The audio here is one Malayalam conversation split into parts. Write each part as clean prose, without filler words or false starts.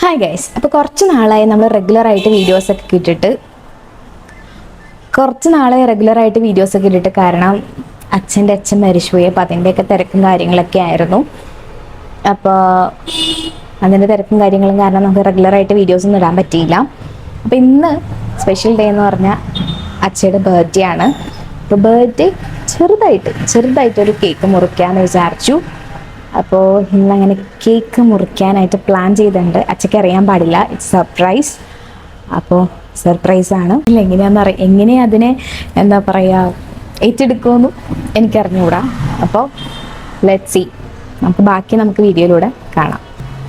ഹായ് ഗൈസ്, അപ്പോൾ കുറച്ച് നാളായി നമ്മൾ റെഗുലറായിട്ട് വീഡിയോസൊക്കെ ഇട്ടിട്ട് കാരണം അച്ഛൻ്റെ അച്ഛൻ മരിച്ചുപോയി. അപ്പോൾ അതിൻ്റെയൊക്കെ തിരക്കും കാര്യങ്ങളൊക്കെ ആയിരുന്നു. അപ്പോൾ അതിൻ്റെ തിരക്കും കാര്യങ്ങളും കാരണം നമുക്ക് റെഗുലറായിട്ട് വീഡിയോസൊന്നും ഇടാൻ പറ്റിയില്ല. അപ്പോൾ ഇന്ന് സ്പെഷ്യൽ ഡേ എന്ന് പറഞ്ഞാൽ അച്ഛയുടെ ബർത്ത്ഡേ ആണ്. അപ്പോൾ ബർത്ത്ഡേ ചെറുതായിട്ടൊരു കേക്ക് മുറിക്കാമെന്ന് വിചാരിച്ചു. അപ്പോൾ ഇന്നങ്ങനെ കേക്ക് മുറിക്കാനായിട്ട് പ്ലാൻ ചെയ്തിട്ടുണ്ട്. അച്ഛക്ക് അറിയാൻ പാടില്ല, ഇറ്റ്സ് സർപ്രൈസ്. അപ്പോൾ സർപ്രൈസാണ്. എങ്ങനെയാ അതിനെ എന്താ പറയുക ഏറ്റെടുക്കുമെന്നും എനിക്കറിഞ്ഞുകൂടാ. അപ്പോൾ ലെറ്റ്സ് സീ, നമുക്ക് വീഡിയോയിലൂടെ കാണാം.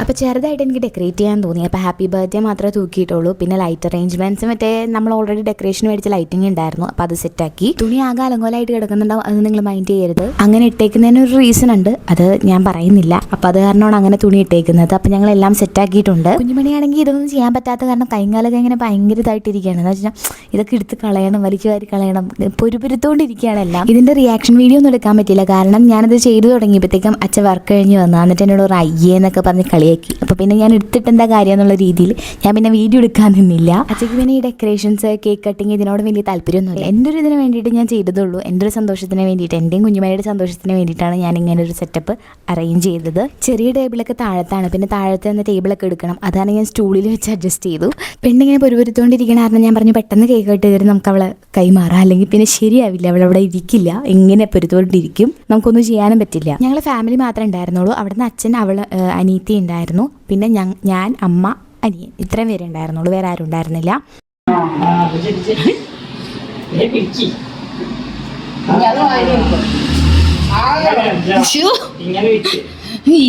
അപ്പോൾ ചെറുതായിട്ട് എനിക്ക് ഡെക്കറേറ്റ് ചെയ്യാൻ തോന്നി. അപ്പോൾ ഹാപ്പി ബർത്ത്ഡേ മാത്രമേ തൂക്കിയിട്ടുള്ളൂ. പിന്നെ ലൈറ്റ് അറേഞ്ച്മെൻറ്റ്സ് മറ്റേ നമ്മൾ ഓൾറെഡി ഡെക്കറേഷൻ മേടിച്ച ലൈറ്റിംഗ് ഉണ്ടായിരുന്നു. അപ്പോൾ അത് സെറ്റാക്കി. തുണി ആകെ അലങ്കോലമായിട്ട് കിടക്കുന്നുണ്ടാവും, അത് നിങ്ങൾ മൈൻഡ് ചെയ്യരുത്. അങ്ങനെ ഇട്ടേക്കുന്നതിന് ഒരു റീസൺ ഉണ്ട്, അത് ഞാൻ പറയുന്നില്ല. അപ്പോൾ അത് കാരണമാണ് അങ്ങനെ തുണി ഇട്ടേക്കുന്നത്. അപ്പോൾ ഞങ്ങളെല്ലാം സെറ്റാക്കിയിട്ടുണ്ട്. കുഞ്ഞുമണിയാണെങ്കിൽ ഇതൊന്നും ചെയ്യാൻ പറ്റാത്ത കാരണം കൈകാലൊക്കെ ഇങ്ങനെ ഭയങ്കര ഇതായിട്ടിരിക്കുകയാണ്. എന്ന് വെച്ചാൽ ഇതൊക്കെ എടുത്ത് കളയണം, വലിച്ചു വാരി കളയണം, പൊരുപുരുത്തോണ്ടിരിക്കുകയാണ് എല്ലാം. ഇതിൻ്റെ റിയാക്ഷൻ വീഡിയോ ഒന്നും എടുക്കാൻ പറ്റില്ല, കാരണം ഞാനത് ചെയ്തു തുടങ്ങിയപ്പോഴത്തേക്കും അച്ഛൻ വർക്ക് കഴിഞ്ഞ് വന്നു. എന്നിട്ട് എന്നോട് ഒരു അയ്യേന്നൊക്കെ പറഞ്ഞ് കളിയാക്കി. അപ്പോൾ പിന്നെ ഞാൻ എടുത്തിട്ട് എന്താ കാര്യം എന്നുള്ള രീതിയിൽ ഞാൻ പിന്നെ വീഡിയോ എടുക്കാൻ നിന്നില്ല. അച്ഛക്ക് പിന്നെ ഈ ഡെക്കറേഷൻസ്, കേക്ക് കട്ടിങ് ഇതിനോട് വലിയ താല്പര്യമൊന്നുമില്ല. എൻ്റെ ഒരു ഇതിന് വേണ്ടിയിട്ട് ഞാൻ ചെയ്തതുള്ളൂ. എൻ്റെ ഒരു സന്തോഷത്തിന് വേണ്ടിയിട്ട്, എൻ്റെയും കുഞ്ഞുമണിയുടെ സന്തോഷത്തിന് വേണ്ടിയിട്ടാണ് ഞാൻ ഇങ്ങനെ ഒരു സെറ്റപ്പ് അറേഞ്ച് ചെയ്തത്. ചെറിയ ടേബിളൊക്കെ താഴത്താണ്, പിന്നെ താഴത്തെ തന്നെ ടേബിളൊക്കെ എടുക്കണം. അതാണ് ഞാൻ സ്റ്റൂളിൽ വെച്ച് അഡ്ജസ്റ്റ് ചെയ്തു. പെണ്ണിങ്ങനെ പൊരുപുരുത്തോണ്ടിരിക്കണ കാരണം ഞാൻ പറഞ്ഞു പെട്ടെന്ന് കേക്ക് കട്ട് ചെയ്തിട്ട് നമുക്ക് അവളെ കൈമാറാം, അല്ലെങ്കിൽ പിന്നെ ശരിയാവില്ല, അവളവിടെ ഇരിക്കില്ല, ഇങ്ങനെ പൊരുത്തോണ്ടിരിക്കും, നമുക്കൊന്നും ചെയ്യാനും പറ്റില്ല. ഞങ്ങൾ ഫാമിലി മാത്രമേ ഉണ്ടായിരുന്നുള്ളൂ. അവിടെ നിന്ന് അച്ഛൻ, അനീത്തി ഉണ്ടായിരുന്നു, പിന്നെ ഞാൻ, അമ്മ, അനിയൻ, ഇത്രയും പേരെ ഉണ്ടായിരുന്നുള്ളൂ, വേറെ ആരും ഉണ്ടായിരുന്നില്ല.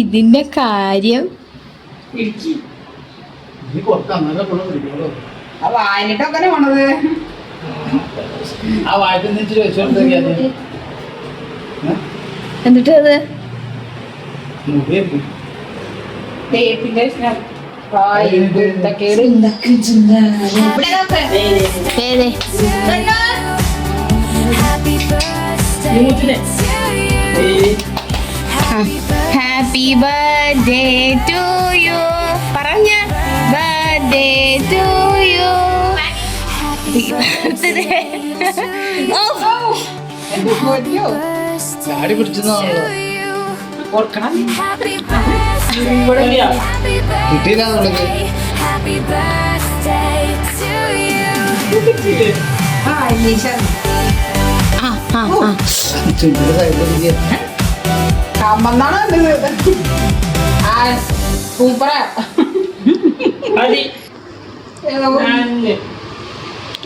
ഇതിന്റെ കാര്യം എന്നിട്ട് അത് ഹാപ്പി ബർത്ത്ഡേ ടു യു പറഞ്ഞ ബർത്ത്ഡേ ടു യു. ചാടി പിടിച്ചെന്നാണല്ലോ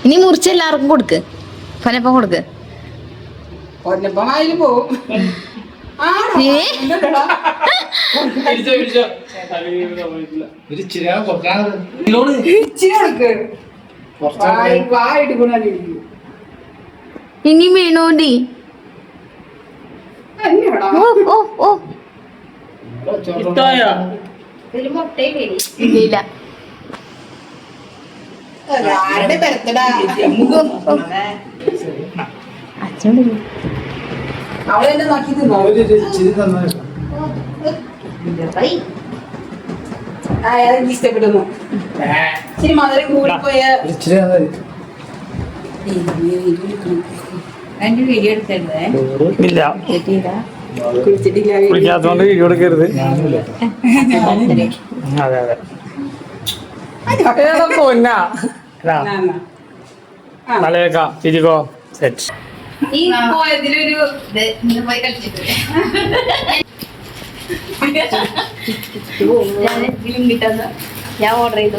ഇനി മുറിച്ച് എല്ലാവർക്കും കൊടുക്ക്, കൊലപ്പം കൊടുക്ക്. ഇനി വീണോണ്ടി ഇല്ല. അച്ഛനോട് ഇഷ്ടപ്പെടുന്നു. ഇച്ചിരി മധുരം കൂടിപ്പോയ വീഡിയോ എടുക്കരുതേ. കുളിക്കാത്തോണ്ട് വീഡിയോ എടുക്കരുത്. അതെ അതെ പൊന്നാ നല്ലേക്കാം. ചിരിക്കോ സെറ്റ് ഈ പോയതിലൊരു പോയി കളിച്ചിട്ടില്ലേ ഞാൻ ഓർഡർ ചെയ്തു.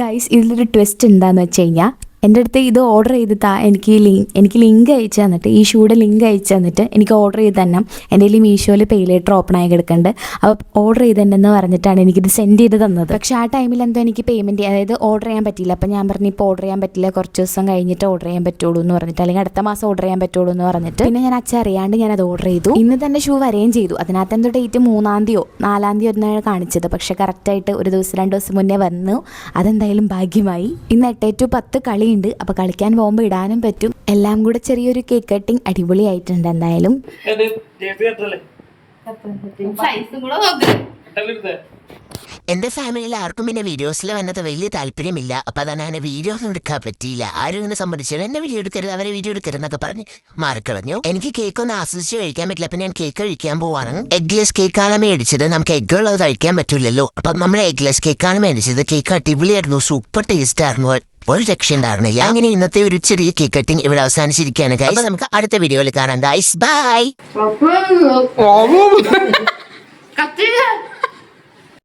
ഗൈസ്, ഇതിലൊരു ട്വിസ്റ്റ് എന്താന്ന് വെച്ച് കഴിഞ്ഞാൽ എൻ്റെ അടുത്ത് ഇത് ഓർഡർ ചെയ്ത് എനിക്ക് ലിങ്ക് അയച്ചു തന്നിട്ട്, ഈ ഷൂയുടെ ലിങ്ക് അയച്ചു തന്നിട്ട് എനിക്ക് ഓർഡർ ചെയ്ത് തന്നെ എൻ്റെ കയ്യിൽ മീഷോയിൽ പേ ലേറ്റർ ഓപ്പൺ ആയി കിടക്കുന്നുണ്ട്. അപ്പോൾ ഓർഡർ ചെയ്തെന്ന് പറഞ്ഞിട്ടാണ് എനിക്കിത് സെൻഡ് ചെയ്ത് തന്നത്. പക്ഷേ ആ ടൈമിൽ എന്തോ എനിക്ക് പേയ്മെൻറ്റ്, അതായത് ഓർഡർ ചെയ്യാൻ പറ്റിയില്ല. അപ്പോൾ ഞാൻ പറഞ്ഞു ഇപ്പോൾ ഓർഡർ ചെയ്യാൻ പറ്റില്ല, കുറച്ച് ദിവസം കഴിഞ്ഞിട്ട് ഓർഡർ ചെയ്യാൻ പറ്റുള്ളൂ എന്ന് പറഞ്ഞിട്ട്, അല്ലെങ്കിൽ അടുത്ത മാസം ഓർഡർ ചെയ്യാൻ പറ്റുള്ളൂ എന്ന് പറഞ്ഞിട്ട് പിന്നെ ഞാൻ അച്ഛൻ അറിയാണ്ട് ഞാനത് ഓർഡർ ചെയ്തു. ഇന്ന് തന്നെ ഷൂ വരെയും ചെയ്തു. അതിനകത്ത് എന്തോ ഡേറ്റ് 3-ാം 4-ാം എന്നാണ് കാണിച്ചത്. പക്ഷേ കറക്റ്റായിട്ട് ഒരു ദിവസം 2 ദിവസം മുന്നേ വന്നു. അതെന്തായാലും ഭാഗ്യമായി. ഇന്ന് 8 to 10 കളി ഉണ്ട്. അപ്പോൾ കളിക്കാൻ പോകുമ്പോൾ ഇടാനും പറ്റും. എല്ലാം കൂടെ ചെറിയൊരു കേക്ക് കട്ടിങ് അടിപൊളിയായിട്ടുണ്ട്. എന്തായാലും സൈസും കൂടെ നോക്ക്. എന്റെ ഫാമിലിയിൽ ആർക്കും പിന്നെ വീഡിയോസിൽ വന്നത് വലിയ താല്പര്യമില്ല. അപ്പൊ അതാണ് അങ്ങനെ വീഡിയോ ഒന്നും എടുക്കാൻ പറ്റിയില്ല. ആരും ഇങ്ങനെ സംബന്ധിച്ചാൽ എന്നെ വീഡിയോ എടുക്കരുത്, അവരെ വീഡിയോ എടുക്കരുത് എന്നൊക്കെ പറഞ്ഞ് മാറിക്കളഞ്ഞു. എനിക്ക് കേക്ക് ഒന്നും ആസ്വദിച്ച് കഴിക്കാൻ പറ്റില്ല. അപ്പൊ ഞാൻ കേക്ക് കഴിക്കാൻ പോവാണ്. എഗ്ലെസ് കേക്കാണ് മേടിച്ചത്. നമുക്ക് എഗ് ഉള്ളത് കഴിക്കാൻ പറ്റില്ലല്ലോ. അപ്പൊ നമ്മൾ എഗ്ലെസ് കേക്കാണ് മേടിച്ചത്. കേക്ക് അടിപൊളിയായിരുന്നു, സൂപ്പർ ടേസ്റ്റ് ആയിരുന്നു, ഒരു രക്ഷ ഉണ്ടായിരുന്നില്ല. അങ്ങനെ ഇന്നത്തെ ഒരു ചെറിയ കേക്ക് കട്ടിങ് ഇവിടെ അവസാനിച്ചിരിക്കുകയാണ് ഗൈസ്. അപ്പൊ നമുക്ക് അടുത്ത വീഡിയോയിൽ കാണാം ഗൈസ്. ബൈ. കത്തില്ല.